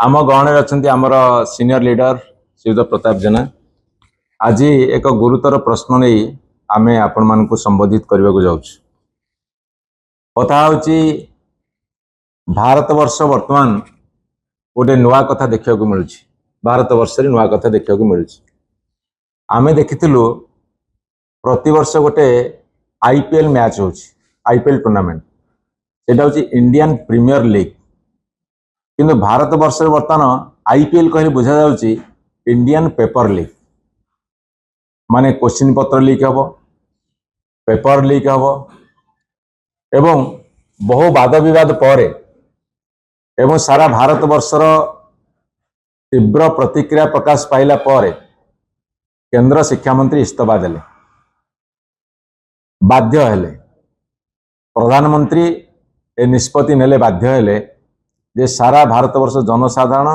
आम गहण अच्छा आमर सीनियर लीडर श्रीयुत प्रताप जेना आज एक गुरुतर प्रश्न नहीं आम आपण मान संबोधित करने को जाऊँ। कथा हूँ भारत वर्ष वर्तमान गोटे नुआ कथा देखा मिलूँ। भारत वर्ष नुआ कथा देखा मिलूँ। आम देखी प्रतिवर्ष गोटे आईपीएल मैच हो आईपीएल टूर्नामेंट सेटा हूँ इंडियन प्रीमियर लीग किंतु भारत वर्ष बर्तमान आईपीएल कह बुझा जाउची इंडियन पेपर लीग माने क्वेश्चन पत्र लीक हम पेपर लीक हम एवं बहु वाद विवाद पर एवं सारा भारत वर्षर तीव्र प्रतिक्रिया प्रकाश पाइला पर केंद्र शिक्षा मंत्री इस्तीफा देले बाध्य हेले प्रधानमंत्री ए निष्पत्ति नेले बाध्य हेले जे सारा भारत वर्ष जनसाधारण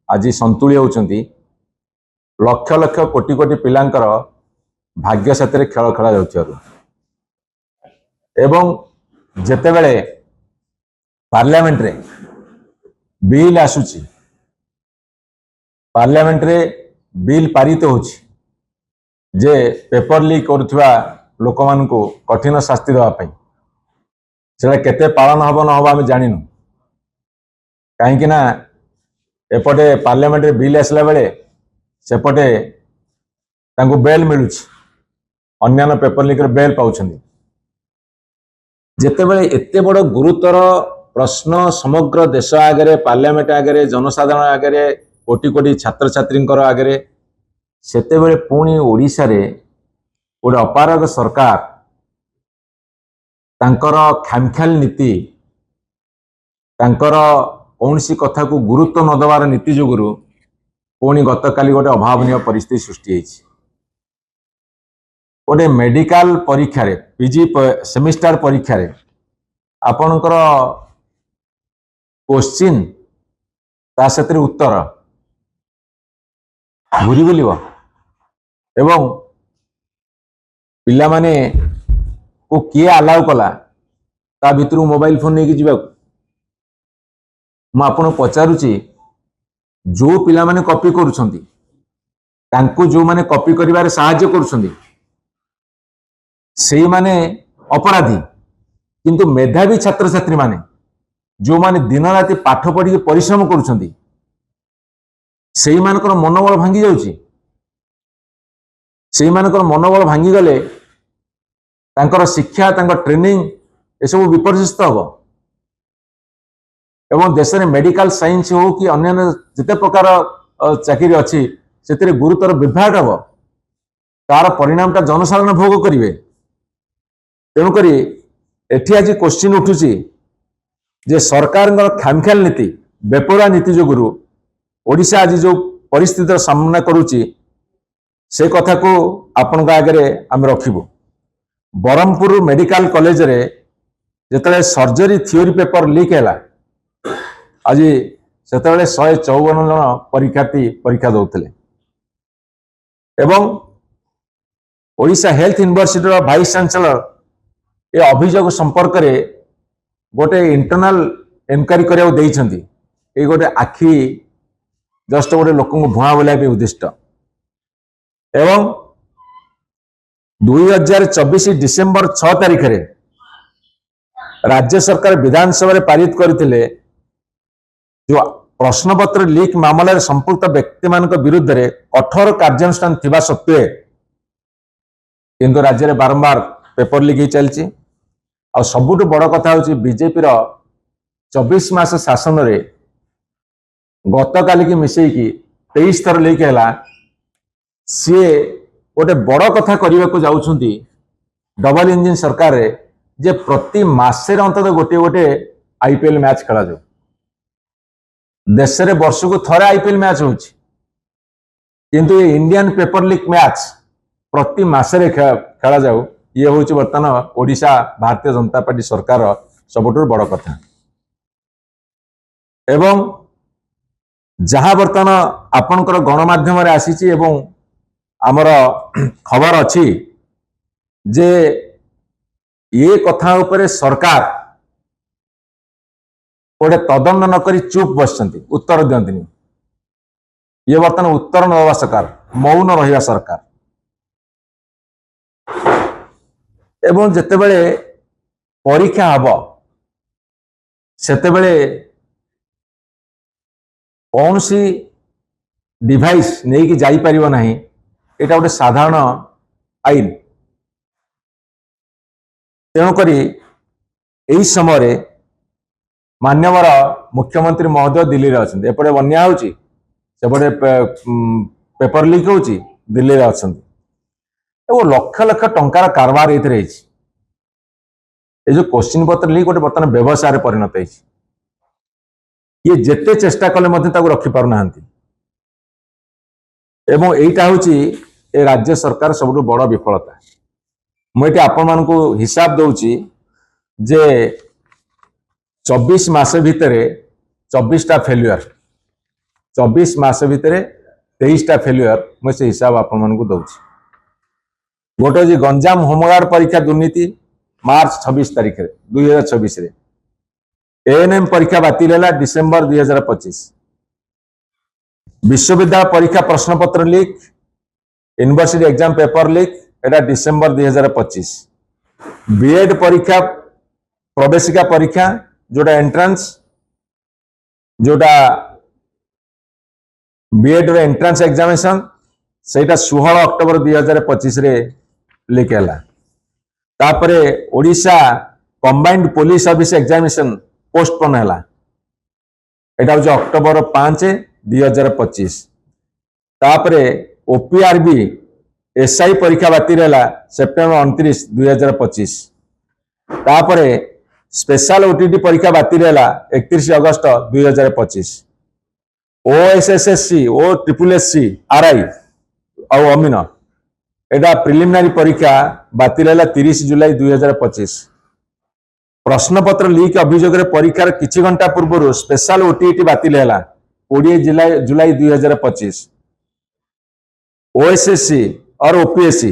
आज संतुली होउचंती लक्ष लक्ष कोटि कोटि पिलांकर भाग्य साथी खेल खेला जाउछारु एवं जेतेबेले पार्लियामेंट रे बिल आसुची पार्लियामेंट रे बिल पारित होउची जे पेपर लीक करुवा लोक मानकु कठिन शास्ति देवा पई सेटा केते पालन हबो न हबो आमे जानिनु कहीं ना एपटे पार्लियामेंट रे बिल आसला बेले सेपटे तांको बेल मिलूँ अन्य पेपर लीक बेल पाउछंदी जेतेबेले एते बड़ गुरुतर प्रश्न समग्र देश आगे पार्लियामेंट आगे जनसाधारण आगे कोटि कोटि छात्र छात्री आगे सेतेबेले पुणी ओडिशा रे गोटे अपारग सरकार तांकर खामख्याल नीति तांकर कौन सी कथा को गुरुत्व न देवार नीति जोगुरु पुणी गतकाली गोटे अभावनीय परिस्थिति सृष्टि होइछि। गोटे मेडिकल परीक्षा रे पीजी सेमिस्टर परीक्षा रे आपणकर क्वेश्चन ता सतिर उत्तर घुरी बुलिबो एवं पिला माने को किए अलाउ कला ता भितर मोबाइल फोन नहीं जीवा मु आपन पचारुची जो पिला माने कॉपी करूछंती तांकु जो माने कॉपी करिवारे सहाय्य करूछंती सेई माने अपराधी किंतु मेधावी छात्र छात्री माने जो माने दिन राति पाठ पढ़ी परिश्रम करूछंती सेई मानकर मनोबल भांगी जाउची सेई मानकर मनोबल भांगी गले तांकर शिक्षा तांकर ट्रेनिंग ए सब विपर्यस्त हबो एवं देश में मेडिकल साइंस हो कि अन्य जिते प्रकार चाकरी अच्छी से गुरुतर विभ्राट हम तार परिणाम टा जनसाधारण भोग करेंगे तेणुक एटी आज क्वेश्चन उठुची जे सरकार खामख्याल नीति बेपरुआ नीति जोगुरु ओडिशा आज जो परिस्थितिर सामना करुची से कथा को आपण आगे आम रखिबु। ब्रह्मपुर मेडिकल कॉलेज रे जेतले सर्जरी थ्योरी पेपर लीक हैला आज से 154 जन परीक्षार्थी परीक्षा दौले एवं Odisha health university vice chancellor ए अभियोग संपर्क रे गोटे इंटरनल एनक्वारी करने गोटे आखि जस्ट गोटे लोक भुआ बोला उद्दिष्ट एवं 2024 डिसेम्बर 6 तारिख रे राज्य सरकार विधानसभा पारित करथिले जो प्रश्नपत्र लीक मामला संपुक्त व्यक्ति मान विरुद्ध रे कठोर कार्यानुष्ठान थिबा सत्वे किंतु राज्य में बारंबार पेपर लीक ही चलची आ सबुठ बड़ कथा हूँ बीजेपी 24 मास शासन रे गत काली की मिसेकी 23 थर लीक है सी गोटे बड़ कथा करने को जाउछंती डबल इंजिन सरकार रे जे प्रति मासे अंतत गोटे गोटे आईपीएल मैच खेला जाऊ देश में वर्ष को थरे आईपीएल मैच हो किंतु ये इंडियन पेपर लीक मैच प्रति मासरे खेला जाऊ ये हूँ बर्तमान ओडिशा भारतीय जनता पार्टी सरकार सबुठ बड़ कथा एवं जहाँ बर्तमान आपणकर गणमाध्यम आसी एवं आमर खबर अच्छी जे ये कथा उपरे सरकार गोटे तदन न करी चुप बसଛନ୍ତି उत्तर दियंतिनी ये बर्तमान उत्तर न देवा सरकार मौन रहिया सरकार एवं जेतेबेले परीक्षा हब सेतेबेले कौन सी डिवाइस नहीं कि जाई परिबो नाही एटा गोटे साधारण आईन तेणुकरी यही समय मान्यवर मुख्यमंत्री महोदय दिल्ली रे अछंती एपटे बन्या होची सेपटे पेपर लीक होची दिल्ली रे अछंती एवं लक्ष लक्ष टंकार कारबार एथरे हिची ए जो क्वेश्चन पत्र लीक गोटे बर्तमान व्यवसाय परिणत होती ये जेते चेष्टा कले मध्य ताको रखि पारु नाहंती एवं एटा होची ए राज्य सरकार सबुठु बड़ विफलता मुझे आपण मानकु हिसाब दउची जे 24 मास भितर 24टा फेल्युअर 24 मास भितर 23टा फेल्युअर मुझे से हिसाब आपण मानकु दउची गोटे जी गंजाम होमगार्ड परीक्षा दुर्नीति मार्च 26 तारीख 2026 रे एएनएम परीक्षा बातिल है डिसेम्बर 2025 विश्वविद्यालय परीक्षा प्रश्न पत्र leak university exam paper leak एटा डिसेम्बर 2025 बीएड परीक्षा प्रवेशिका परीक्षा जोटा एंट्रांस जोटा बीएड रे एंट्रांस एग्जामिनेशन सेटा 16 अक्टोबर 2025 रे लीक है तापरे Odisha combined police service examination postpone है एटा हो अक्टोबर 5 2025 तापरे ओपीआरबी एसआई परीक्षा बातिल है सेप्टेम्बर 29 2025 तापरे स्पेशल ओटीटी परीक्षा बातिल है 31 अगस्त 2025 ओएसएसएससी ओ ट्रिपल एससी आरआई और अमीन एटा प्रिलिमिनारी परीक्षा बातिल है 30 जुलाई 2025 प्रश्नपत्र लीक अभियोग परीक्षार किछि घंटा पूर्व स्पेशल ओटीटी बातिल है 20 जुलाई 2025 ओएसएससी और ओपीएससी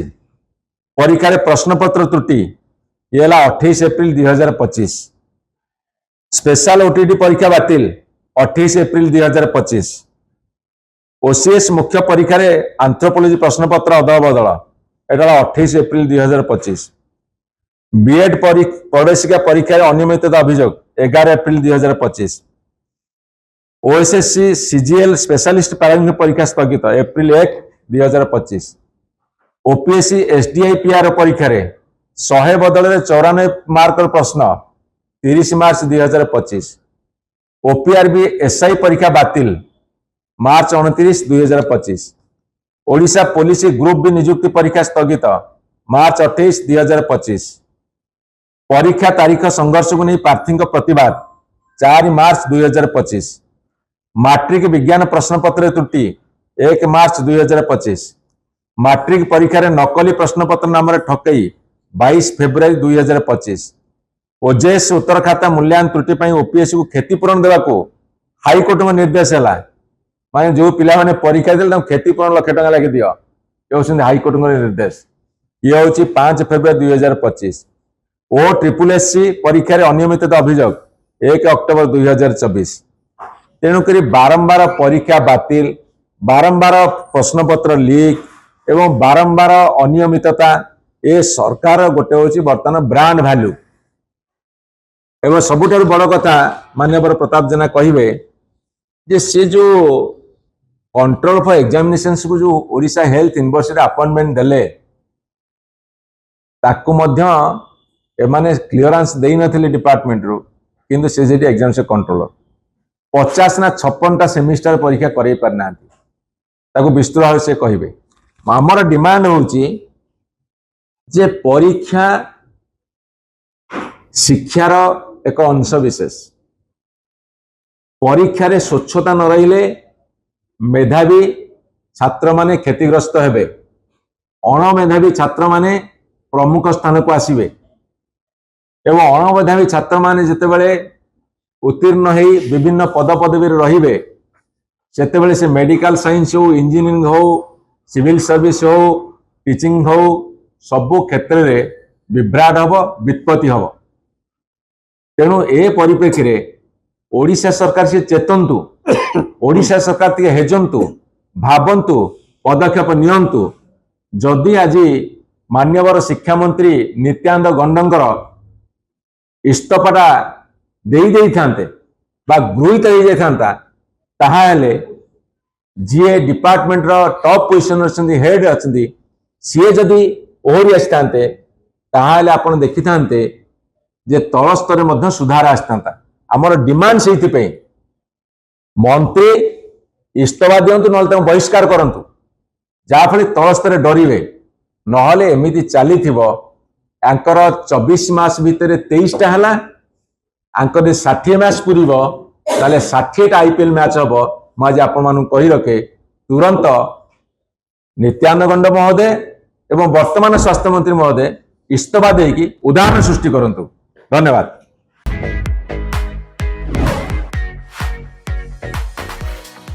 परीक्षा प्रश्नपत्र त्रुटि ये 28 अप्रैल 2025 स्पेशल ओटीटी परीक्षा बातिल 28 अप्रैल 2025 ओसीएस मुख्य परीक्षा आंथ्रोपोलॉजी प्रश्नपत्र अदल बदल एटा 28 अप्रैल 2025 बीएड प्रवेशिका परीक्षा अनियमितता अभियोग 11 अप्रैल 2025 ओएसएससी सीजीएल स्पेशलिस्ट पैरामिलिट्री परीक्षा स्थगित एप्रिल 1 2025 ओपीएससी एसडीआई पीआर परीक्षा 100 बदल 94 मार्क प्रश्न 30 मार्च 2025 ओपीआरबी एसआई परीक्षा बातिल मार्च 29 2025 ओडिशा पुलिस ग्रुप बी नियुक्ति परीक्षा स्थगित मार्च 28 2025 परीक्षा तारीख संघर्ष को नहीं प्रार्थी प्रतिवाद 4 मार्च 2025 मैट्रिक विज्ञान प्रश्नपत्र त्रुटि 1 मार्च 2025 मैट्रिक परीक्षा नकली प्रश्नपत्र नाम ठकई 22 फेब्रुआरी 2025 ओजेएस उत्तर खाता मूल्यांकन त्रुटि ओपीएससी को क्षतिपूरण देवा हाईकोर्ट में निर्देश है माने जो पिला माने परीक्षा दे क्षतिपूरण लाख टका लगे दियो ये हाईकोर्ट निर्देश ये हूँ 5 फेब्रुआरी 2025 ओ ट्रिपल एससी परीक्षा अनियमितता अभियोग 1 अक्टोबर 2024 तेणुक बारंबार परीक्षा बातिल बारंबार प्रश्नपत्र लीक एवं बारंबार अनियमितता ए सरकार गोटे हूँ बर्तमान ब्रांड वैल्यू एवं सबुठ बड़ कथा माननीय प्रताप जेना कहे जे से जो कंट्रोल फॉर एग्जामिनेशन को जो ओडिशा हेल्थ यूनिवर्सिटी अपॉइंटमेंट देले ताकू मध्य एमाने क्लीयरेंस दे नथिले डिपार्टमेंट रो किंतु से जेटी एग्जामिनेशन कंट्रोलर 50 ना 56टा सेमिस्टर परीक्षा करई पारना ताकू विस्तृत भाव से कहिबे हमर डिमांड होची जे परीक्षा शिक्षार एक अंश विशेष परीक्षा रे स्वच्छता न रहिले मेधावी छात्र माने क्षतिग्रस्त हेबे अणमेधावी छात्र माने प्रमुख स्थान को आसीबे एवं अणमेधावी छात्र माने जेतेबेले उत्तीर्ण हो विभिन्न पद पदवी रहिबे सेतेबेले से मेडिकल साइंस हो इंजीनियरिंग हो सिविल सर्विस हो टीचिंग हो सबु क्षेत्र रे विभ्राट हब वित्पत्ति हब तेणु ए परिप्रेक्षी रे ओडिशा सरकार से चेतंतु ओडिशा सरकार टिके हेजंतु भाबंतु पदक्षेप नियंतु जदि आज मान्यवर शिक्षा मंत्री नित्यानंद गंडंकर इस्तफाटा दे थांते बा गृहीत हो जाता ताहाले जी डिपार्टमेंट रो टॉप पोजिशन अच्छी हेड अच्छी सी जदि ओहरी आसते ताहाले आपण देखि थांते जे तल स्तर में सुधार आसता आमर डिमांड से मंत्री इस्तफा दिंतु ना बहिष्कार करंतु जाफल तल स्तर डरिवे नहले एमिति चली 24 मास भितर 23टा है आंकर 60 मैच पूरब ना 60टा आईपीएल मैच हम मुझे आपण कही रखे तुरंत नित्यानंद गंड महोदय एवं वर्तमान स्वास्थ्य मंत्री महोदय इस्तफा देकी उदाहरण सृष्टि करंतु। धन्यवाद।